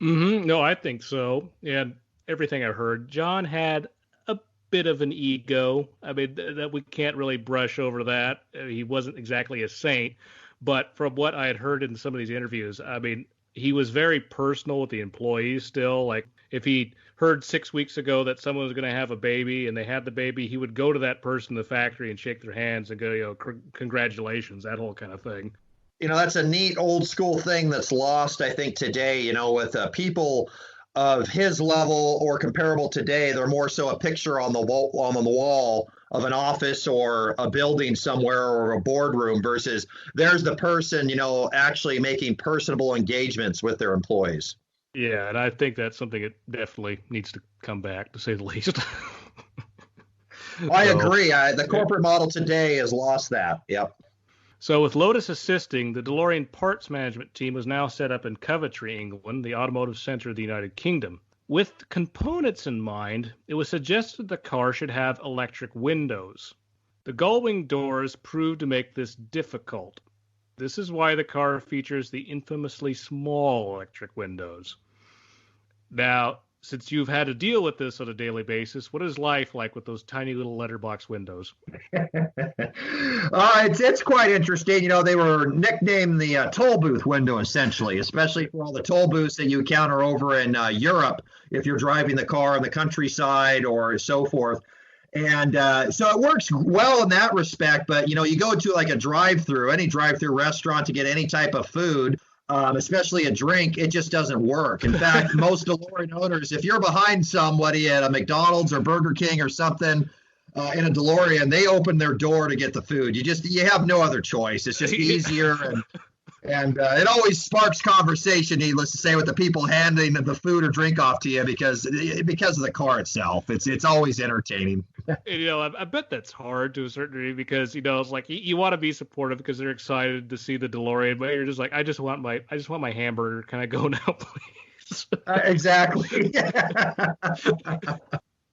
No, I think so. And everything I've heard, John had a bit of an ego. I mean, that we can't really brush over that. He wasn't exactly a saint, but from what I had heard in some of these interviews, I mean, he was very personal with the employees still. Like if he heard 6 weeks ago that someone was going to have a baby and they had the baby, he would go to that person in the factory and shake their hands and go, congratulations, that whole kind of thing. That's a neat old school thing that's lost, I think, today, with people of his level or comparable today. They're more so a picture on the wall of an office or a building somewhere or a boardroom versus there's the person, actually making personable engagements with their employees. Yeah, and I think that's something that definitely needs to come back, to say the least. I agree. The corporate model today has lost that. Yep. So with Lotus assisting, the DeLorean parts management team was now set up in Coventry, England, the automotive center of the United Kingdom. With components in mind, it was suggested the car should have electric windows. The gull-wing doors proved to make this difficult. This is why the car features the infamously small electric windows. Now, since you've had to deal with this on a daily basis, what is life like with those tiny little letterbox windows? It's quite interesting. They were nicknamed the toll booth window, essentially, especially for all the toll booths that you encounter over in Europe if you're driving the car in the countryside or so forth. And so it works well in that respect. But, you go to like a drive-through, any drive-through restaurant to get any type of food, especially a drink, it just doesn't work. In fact, most DeLorean owners, if you're behind somebody at a McDonald's or Burger King or something in a DeLorean, they open their door to get the food. You have no other choice. It's just easier. And it always sparks conversation, needless to say, with the people handing the food or drink off to you because of the car itself. It's always entertaining. I bet that's hard to a certain degree because it's like you want to be supportive because they're excited to see the DeLorean, but you're just like, I just want my hamburger. Can I go now, please? Exactly.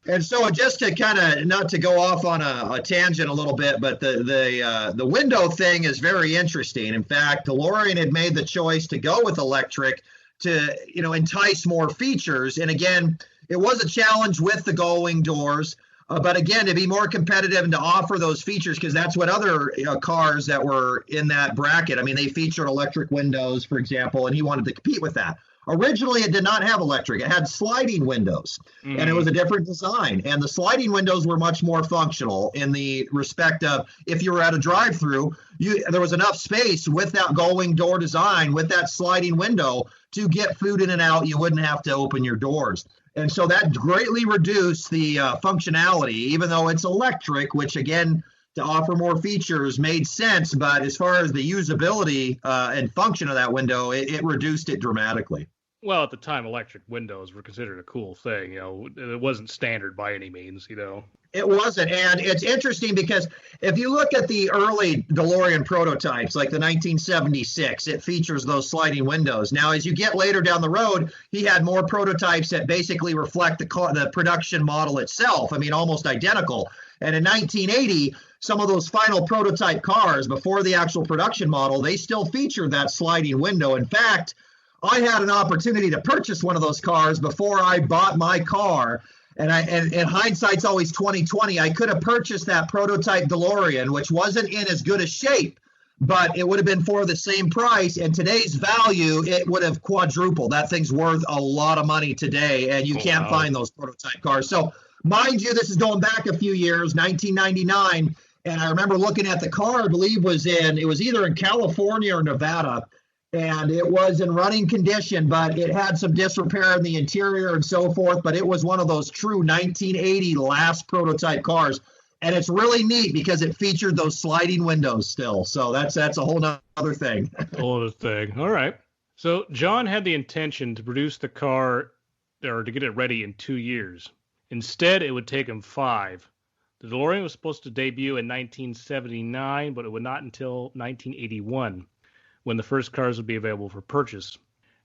And so just to kind of not to go off on a tangent a little bit, but the window thing is very interesting. In fact, DeLorean had made the choice to go with electric to, entice more features. And again, it was a challenge with the gull-wing doors. But again, to be more competitive and to offer those features, because that's what other cars that were in that bracket, I mean, they featured electric windows, for example, and he wanted to compete with that. Originally, it did not have electric. It had sliding windows, and it was a different design. And the sliding windows were much more functional in the respect of if you were at a drive-through, there was enough space with that gull-wing door design, with that sliding window, to get food in and out. You wouldn't have to open your doors. And so that greatly reduced the functionality, even though it's electric, which, again, to offer more features made sense. But as far as the usability and function of that window, it reduced it dramatically. Well, at the time, electric windows were considered a cool thing. It wasn't standard by any means, It wasn't. And it's interesting because if you look at the early DeLorean prototypes, like the 1976, it features those sliding windows. Now, as you get later down the road, he had more prototypes that basically reflect the production model itself. I mean, almost identical. And in 1980, some of those final prototype cars before the actual production model, they still featured that sliding window. In fact, I had an opportunity to purchase one of those cars before I bought my car. And hindsight's always 20/20. I could have purchased that prototype DeLorean, which wasn't in as good a shape, but it would have been for the same price. And today's value, it would have quadrupled. That thing's worth a lot of money today, and you can't find those prototype cars. So mind you, this is going back a few years, 1999. And I remember looking at the car, I believe it was either in California or Nevada. And it was in running condition, but it had some disrepair in the interior and so forth. But it was one of those true 1980 last prototype cars. And it's really neat because it featured those sliding windows still. So that's a whole other thing. A whole other thing. All right. So John had the intention to produce the car or to get it ready in 2 years. Instead, it would take him 5. The DeLorean was supposed to debut in 1979, but it would not until 1981. When the first cars would be available for purchase.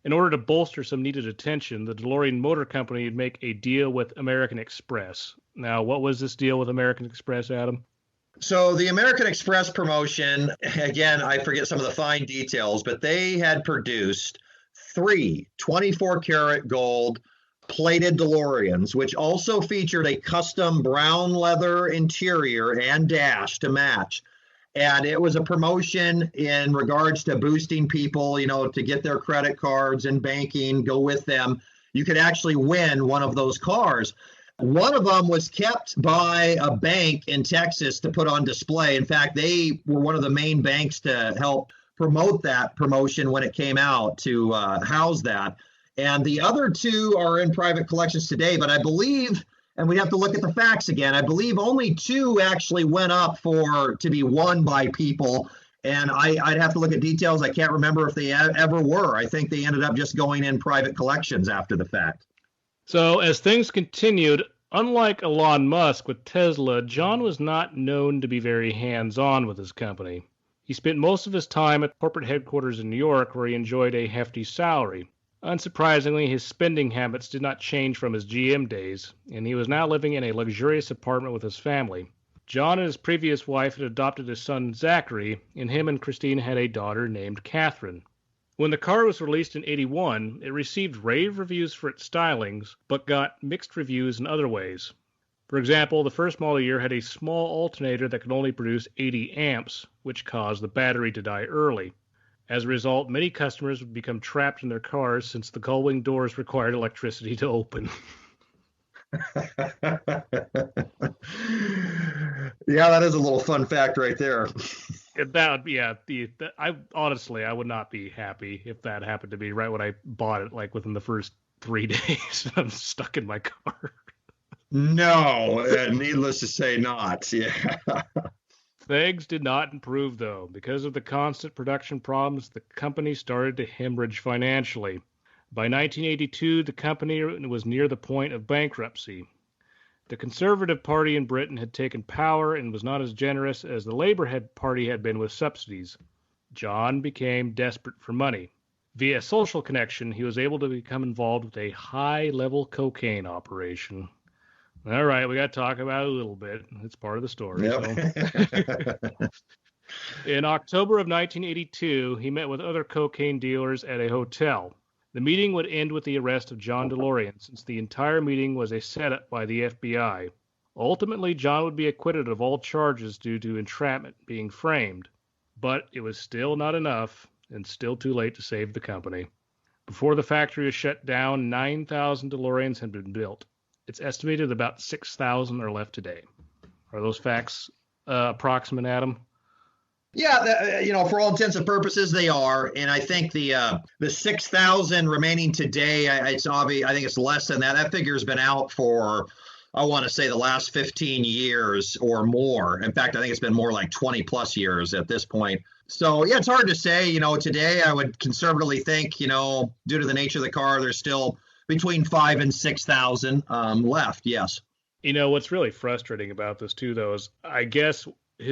In order to bolster some needed attention, the DeLorean Motor Company would make a deal with American Express. Now, what was this deal with American Express, Adam? So the American Express promotion, again, I forget some of the fine details, but they had produced three 24-karat gold plated DeLoreans, which also featured a custom brown leather interior and dash to match. And it was a promotion in regards to boosting people, to get their credit cards and banking, go with them. You could actually win one of those cars. One of them was kept by a bank in Texas to put on display. In fact, they were one of the main banks to help promote that promotion when it came out, to house that. And the other two are in private collections today, but I believe, and we have to look at the facts again, I believe only two actually went up to be won by people. And I'd have to look at details. I can't remember if they ever were. I think they ended up just going in private collections after the fact. So as things continued, unlike Elon Musk with Tesla, John was not known to be very hands-on with his company. He spent most of his time at corporate headquarters in New York, where he enjoyed a hefty salary. Unsurprisingly, his spending habits did not change from his GM days, and he was now living in a luxurious apartment with his family. John and his previous wife had adopted his son Zachary, and him and Christine had a daughter named Catherine. When the car was released in '81, it received rave reviews for its stylings, but got mixed reviews in other ways. For example, the first model year had a small alternator that could only produce 80 amps, which caused the battery to die early. As a result, many customers would become trapped in their cars since the gull-wing doors required electricity to open. Yeah, that is a little fun fact right there. I would not be happy if that happened to me right when I bought it, like within the first 3 days. I'm stuck in my car. No, needless to say, not. Yeah. Things did not improve, though. Because of the constant production problems, the company started to hemorrhage financially. By 1982, the company was near the point of bankruptcy. The Conservative Party in Britain had taken power and was not as generous as the Labour Party had been with subsidies. John became desperate for money. Via a social connection, he was able to become involved with a high-level cocaine operation. All right, we got to talk about it a little bit. It's part of the story. Yep. So. In October of 1982, he met with other cocaine dealers at a hotel. The meeting would end with the arrest of John DeLorean, since the entire meeting was a setup by the FBI. Ultimately, John would be acquitted of all charges due to entrapment being framed. But it was still not enough, and still too late to save the company. Before the factory was shut down, 9,000 DeLoreans had been built. It's estimated about 6,000 are left today. Are those facts approximate, Adam? Yeah, for all intents and purposes, they are. And I think the 6,000 remaining today, it's obvious. I think it's less than that. That figure's been out for, I want to say, the last 15 years or more. In fact, I think it's been more like 20 plus years at this point. So, yeah, it's hard to say. Today I would conservatively think, due to the nature of the car, there's still between 5,000 and 6,000 left. Yes. What's really frustrating about this too, though, is I guess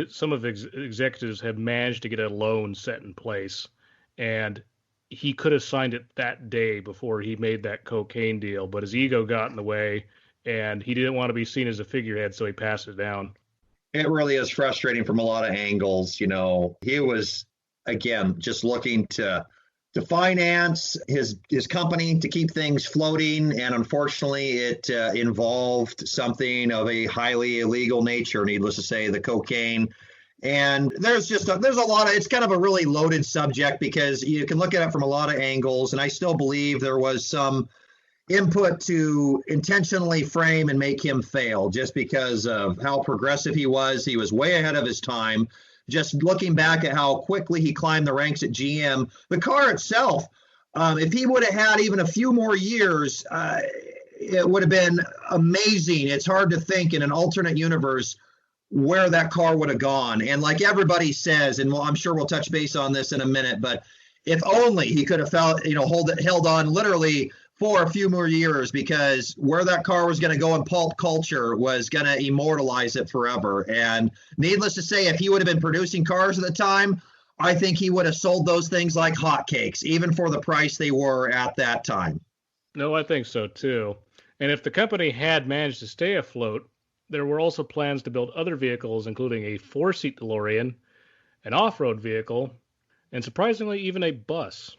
some of the executives have managed to get a loan set in place, and he could have signed it that day before he made that cocaine deal, but his ego got in the way, and he didn't want to be seen as a figurehead, so he passed it down. It really is frustrating from a lot of angles. He was, again, just looking to finance his company, to keep things floating. And unfortunately, it involved something of a highly illegal nature, needless to say, the cocaine. And there's a lot of, it's kind of a really loaded subject because you can look at it from a lot of angles. And I still believe there was some input to intentionally frame and make him fail just because of how progressive he was. He was way ahead of his time. Just looking back at how quickly he climbed the ranks at GM, the car itself, if he would have had even a few more years, it would have been amazing. It's hard to think in an alternate universe where that car would have gone. And like everybody says, and I'm sure we'll touch base on this in a minute, but if only he could have held on literally for a few more years, because where that car was going to go in pulp culture was going to immortalize it forever. And needless to say, if he would have been producing cars at the time, I think he would have sold those things like hotcakes, even for the price they were at that time. No, I think so too. And if the company had managed to stay afloat, there were also plans to build other vehicles, including a 4-seat DeLorean, an off-road vehicle, and surprisingly, even a bus.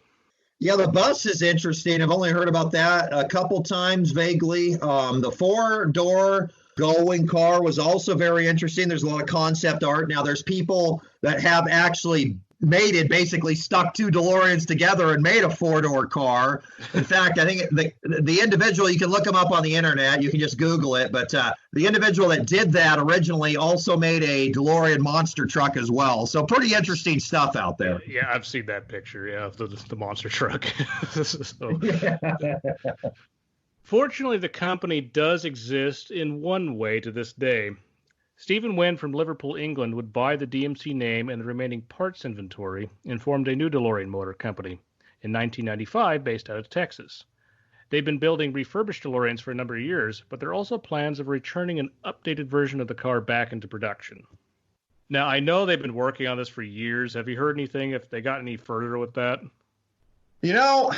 Yeah, the bus is interesting. I've only heard about that a couple times vaguely. The four-door going car was also very interesting. There's a lot of concept art. Now, there's people that have actually basically stuck two DeLoreans together and made a four-door car. In fact, I think the individual, you can look him up on the internet. You can just Google it. But the individual that did that originally also made a DeLorean monster truck as well. So pretty interesting stuff out there. Yeah, I've seen that picture. Yeah, the monster truck. So, fortunately, the company does exist in one way to this day. Stephen Wen from Liverpool, England, would buy the DMC name and the remaining parts inventory and formed a new DeLorean Motor Company in 1995 based out of Texas. They've been building refurbished DeLoreans for a number of years, but there are also plans of returning an updated version of the car back into production. Now, I know they've been working on this for years. Have you heard anything, if they got any further with that? You know,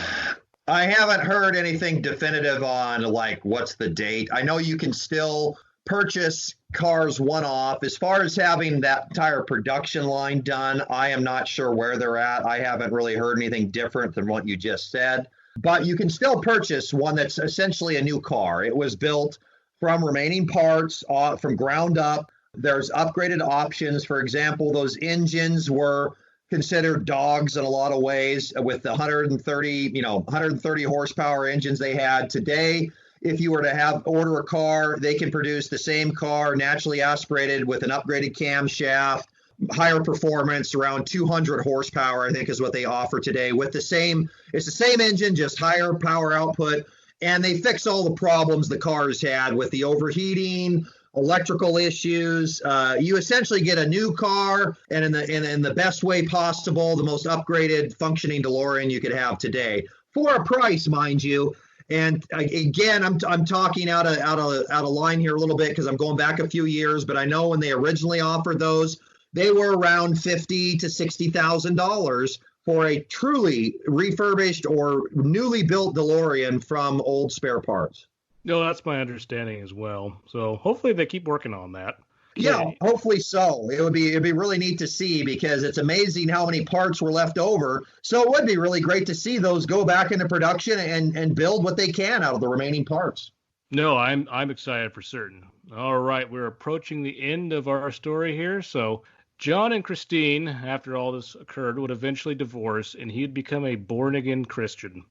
I haven't heard anything definitive on, like, what's the date. I know you can still purchase cars one-off. As far as having that entire production line done, I am not sure where they're at. I haven't really heard anything different than what you just said. But you can still purchase one that's essentially a new car. It was built from remaining parts, from ground up. There's upgraded options. For example, those engines were considered dogs in a lot of ways with the 130 horsepower engines they had. Today, if you were to order a car, they can produce the same car naturally aspirated with an upgraded camshaft, higher performance, around 200 horsepower, I think is what they offer today. It's the same engine, just higher power output. And they fix all the problems the cars had with the overheating, electrical issues. You essentially get a new car, and in the best way possible, the most upgraded functioning DeLorean you could have today for a price, mind you. And again, I'm talking out of line here a little bit because I'm going back a few years, but I know when they originally offered those, they were around $50,000 to $60,000 for a truly refurbished or newly built DeLorean from old spare parts. No, that's my understanding as well. So hopefully they keep working on that. Yeah, hopefully so. It'd be really neat to see because it's amazing how many parts were left over. So it would be really great to see those go back into production and build what they can out of the remaining parts. No, I'm excited for certain. All right, we're approaching the end of our story here. So John and Christine, after all this occurred, would eventually divorce, and he'd become a born-again Christian.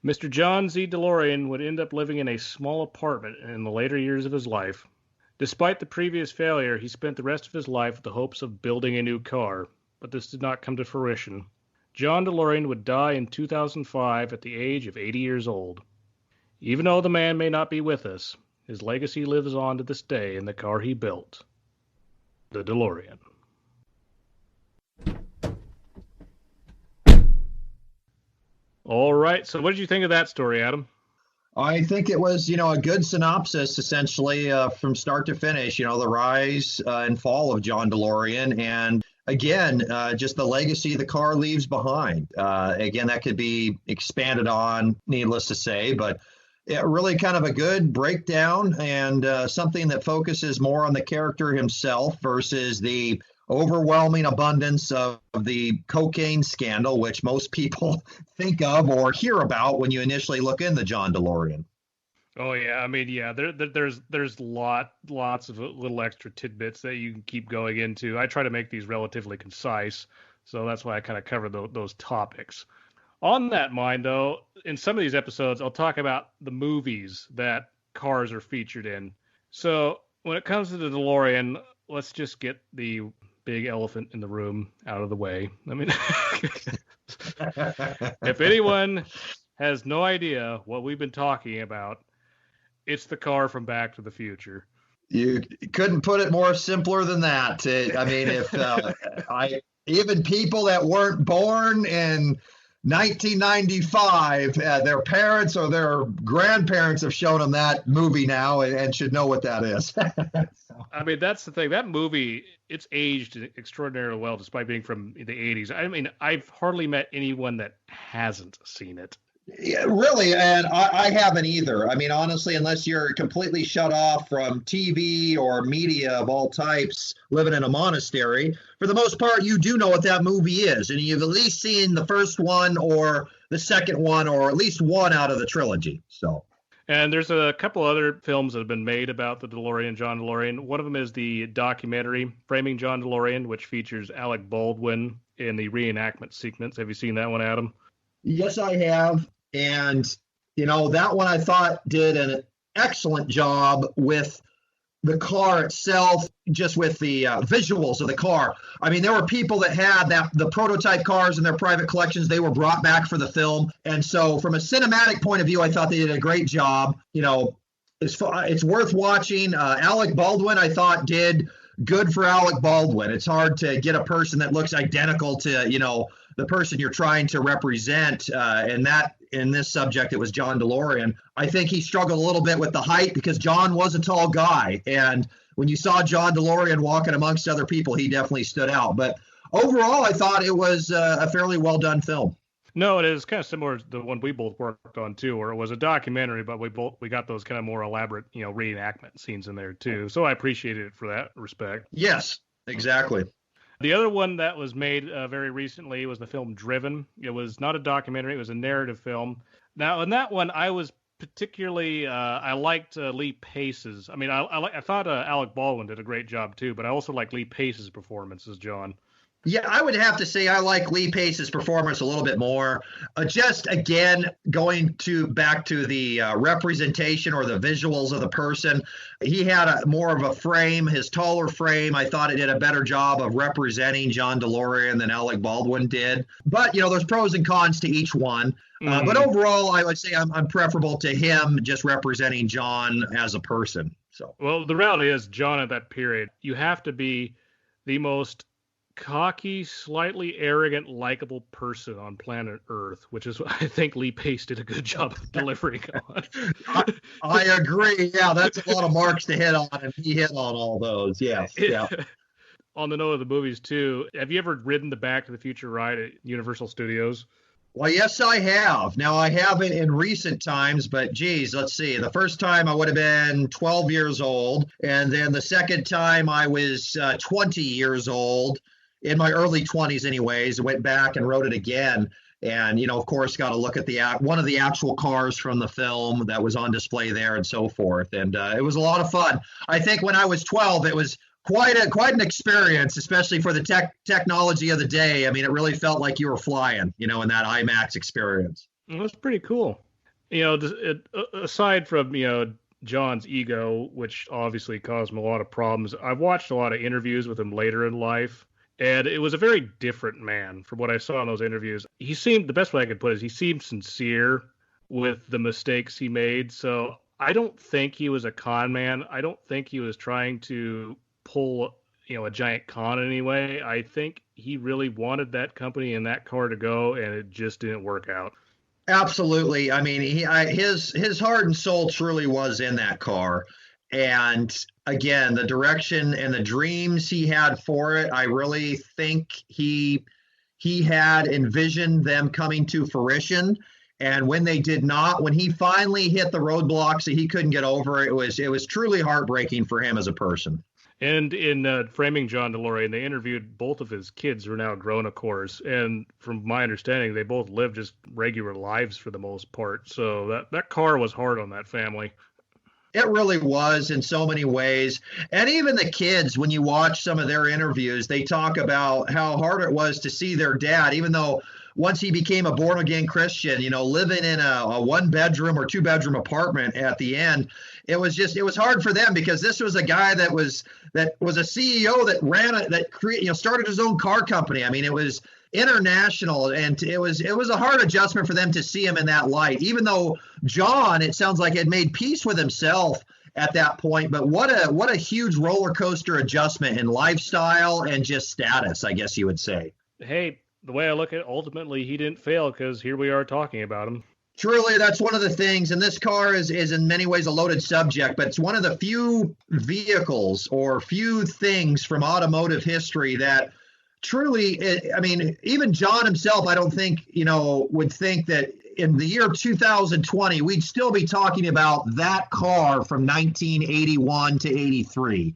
Mr. John Z. DeLorean would end up living in a small apartment in the later years of his life. Despite the previous failure, he spent the rest of his life with the hopes of building a new car, but this did not come to fruition. John DeLorean would die in 2005 at the age of 80 years old. Even though the man may not be with us, his legacy lives on to this day in the car he built, the DeLorean. All right, so what did you think of that story, Adam? I think it was, a good synopsis, essentially, from start to finish, the rise and fall of John DeLorean. And again, just the legacy the car leaves behind. Again, that could be expanded on, needless to say, but really kind of a good breakdown and something that focuses more on the character himself versus the overwhelming abundance of the cocaine scandal, which most people think of or hear about when you initially look into John DeLorean. Oh yeah, I mean, yeah, there's lots of little extra tidbits that you can keep going into. I try to make these relatively concise, so that's why I kind of cover those topics. On that mind, though, in some of these episodes, I'll talk about the movies that cars are featured in. So when it comes to the DeLorean, let's just get the big elephant in the room out of the way. I mean, if anyone has no idea what we've been talking about, it's the car from Back to the Future. You couldn't put it more simpler than that. I mean, if even people that weren't born in 1995, their parents or their grandparents have shown them that movie now and should know what that is. I mean, that's the thing. That movie, it's aged extraordinarily well, despite being from the 80s. I mean, I've hardly met anyone that hasn't seen it. Yeah, really, and I haven't either. I mean, honestly, unless you're completely shut off from TV or media of all types, living in a monastery, for the most part, you do know what that movie is, and you've at least seen the first one or the second one, or at least one out of the trilogy. So. And there's a couple other films that have been made about the DeLorean, John DeLorean. One of them is the documentary Framing John DeLorean, which features Alec Baldwin in the reenactment sequence. Have you seen that one, Adam? Yes, I have. And, that one I thought did an excellent job with the car itself, just with the visuals of the car. I mean, there were people that had the prototype cars in their private collections. They were brought back for the film. And so from a cinematic point of view, I thought they did a great job. It's worth watching. Alec Baldwin, I thought, did good for Alec Baldwin. It's hard to get a person that looks identical to, the person you're trying to represent, and that in this subject, it was John DeLorean. I think he struggled a little bit with the height because John was a tall guy. And when you saw John DeLorean walking amongst other people, he definitely stood out. But overall, I thought it was a fairly well done film. No, it is kind of similar to the one we both worked on too, where it was a documentary, but we got those kind of more elaborate, reenactment scenes in there too. So I appreciated it for that respect. Yes, exactly. The other one that was made very recently was the film Driven. It was not a documentary; it was a narrative film. Now, in that one, I was particularly I liked Lee Pace's. I mean, I thought Alec Baldwin did a great job too, but I also like Lee Pace's performance as John. Yeah, I would have to say I like Lee Pace's performance a little bit more. Just again, going back to the representation or the visuals of the person, he had more of a frame, his taller frame. I thought it did a better job of representing John DeLorean than Alec Baldwin did. But, there's pros and cons to each one. But overall, I would say I'm preferable to him just representing John as a person. So, well, the reality is, John at that period, you have to be the most cocky, slightly arrogant, likable person on planet Earth, which is what I think Lee Pace did a good job of delivering on. I agree. Yeah, that's a lot of marks to hit on, and he hit on all those. Yes. Yeah. On the note of the movies, too, have you ever ridden the Back to the Future ride at Universal Studios? Well, yes, I have. Now, I haven't in recent times, but geez, let's see. The first time I would have been 12 years old, and then the second time I was 20 years old. In my early 20s anyways, went back and wrote it again. And, of course, got to look at one of the actual cars from the film that was on display there and so forth. And it was a lot of fun. I think when I was 12, it was quite an experience, especially for the technology of the day. I mean, it really felt like you were flying, in that IMAX experience. It was pretty cool. Aside from, John's ego, which obviously caused him a lot of problems, I've watched a lot of interviews with him later in life. And it was a very different man from what I saw in those interviews. The best way I could put it is he seemed sincere with the mistakes he made. So I don't think he was a con man. I don't think he was trying to pull, a giant con anyway. I think he really wanted that company and that car to go, and it just didn't work out. Absolutely. I mean, his heart and soul truly was in that car. And again, the direction and the dreams he had for it, I really think he had envisioned them coming to fruition. And when they did not, when he finally hit the roadblocks that he couldn't get over, it was truly heartbreaking for him as a person. And in Framing John DeLorean, they interviewed both of his kids, who are now grown, of course. And from my understanding, they both lived just regular lives for the most part. So that car was hard on that family. It really was in so many ways. And even the kids, when you watch some of their interviews, they talk about how hard it was to see their dad, even though once he became a born again Christian, living in a 1-bedroom or 2-bedroom apartment at the end, it was hard for them because this was a guy that was a CEO that started his own car company. I mean, it was international, and it was a hard adjustment for them to see him in that light, even though John, it sounds like, had made peace with himself at that point. But what a huge roller coaster adjustment in lifestyle and just status, I guess you would say. Hey, the way I look at it, ultimately he didn't fail, because here we are talking about him. Truly, that's one of the things, and this car is in many ways a loaded subject, but it's one of the few vehicles or few things from automotive history that truly, I mean, even John himself, I don't think, would think that in the year 2020, we'd still be talking about that car from 1981 to 83.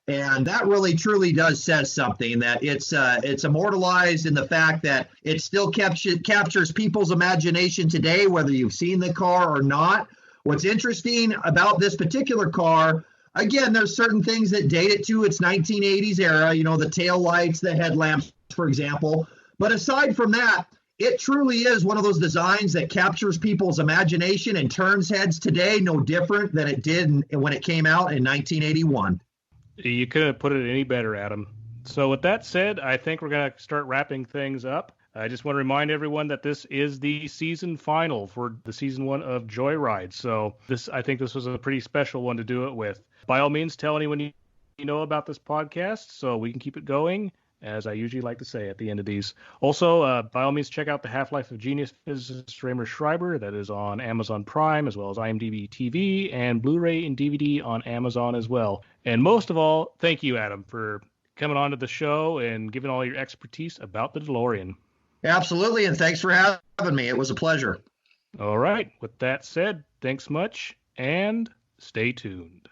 And that really truly does says something, that it's immortalized in the fact that it still captures people's imagination today, whether you've seen the car or not. What's interesting about this particular car, again, there's certain things that date it to its 1980s era, the tail lights, the headlamps, for example. But aside from that, it truly is one of those designs that captures people's imagination and turns heads today, no different than it did when it came out in 1981. You couldn't have put it any better, Adam. So with that said, I think we're going to start wrapping things up. I just want to remind everyone that this is the season final for the season 1 of Joyride. So I think this was a pretty special one to do it with. By all means, tell anyone you know about this podcast so we can keep it going, as I usually like to say at the end of these. Also, by all means, check out the Half-Life of Genius physicist Raymer Schreiber. That is on Amazon Prime, as well as IMDb TV, and Blu-ray and DVD on Amazon as well. And most of all, thank you, Adam, for coming on to the show and giving all your expertise about the DeLorean. Absolutely, and thanks for having me. It was a pleasure. All right. With that said, thanks much, and stay tuned.